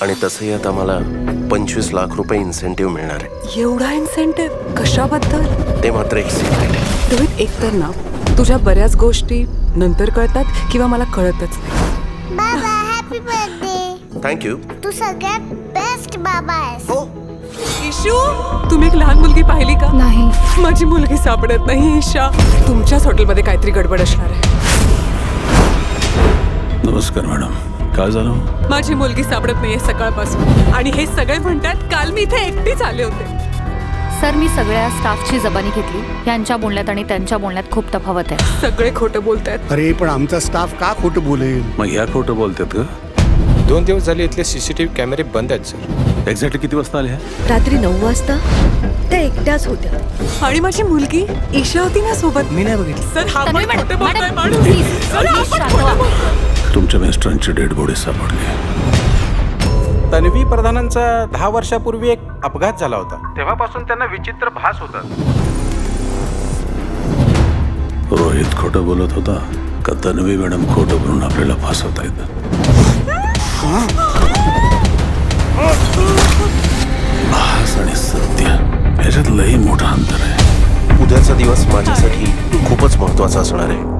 आणि तसंही आता मला 25 लाख रुपये इन्सेंटिव्ह मिळणार आहे. एवढा इन्सेंटिव्ह कशाबद्दल? ते मात्र एक सिक्रेट आहे. रोहित, एकतर ना तुझ्या बऱ्याच गोष्टी नंतर कळतात किंवा मला कळतच नाही. बाबा हॅपी बर्थडे. थँक्यू. तू सगळ्यात बेस्ट बाबा आहेस. हो. इशू, तुम्ही एक लहान मुलगी पाहिली का? नाही. माझी मुलगी सापडत नाही. ईशा, तुमच्याच हॉटेलमध्ये काहीतरी गडबड असणार आहे. नमस्कार मॅडम, काय झालं? माझी मुलगी सापडत नाहीये सकाळपासून, आणि हे सगळे म्हणतात काल मी इथे एकटीच आले होते. सर, मी सगळ्या स्टाफची जबानी घेतली. यांच्या बोलण्यात आणि त्यांच्या बोलण्यात खूप तफावत आहे. सगळे खोटं बोलतायत. अरे पण आमचा स्टाफ का खोटं बोलेल? मग ह्या खोटं बोलतात का? 2 दिवस झाले इथले CCTV कॅमेरे बंद आहेत सर. एक्झॅक्टली किती वाजता आले ह्या? रात्री 9 वाजता त्या एकट्याच होत्या. आणि माझी मुलगी ईशा होती ना सोबत. मी नाही बघितलं. सर, हा तन्वी पण मॅडम, खोटं बोलतोय मॅडम, माणूस. प्लीज, सर, हा प्लीज पण शांत खोटं व्हा. बोलतोय. तुमच्या मिस्टरांची डेड बॉडी सापडली. तन्वी प्रधानांचा 10 वर्षापूर्वी एक अपघात झाला होता. तेव्हापासून त्यांना विचित्र भास होतात. रोहित खोटं बोलत होता का तन्वी मॅडम खोटं बोलून आपल्याला फासवता येतं? भास आणि सत्य याच्यात लई मोठा अंतर आहे. उद्याचा दिवस माझ्यासाठी खूपच महत्त्वाचा असणार आहे.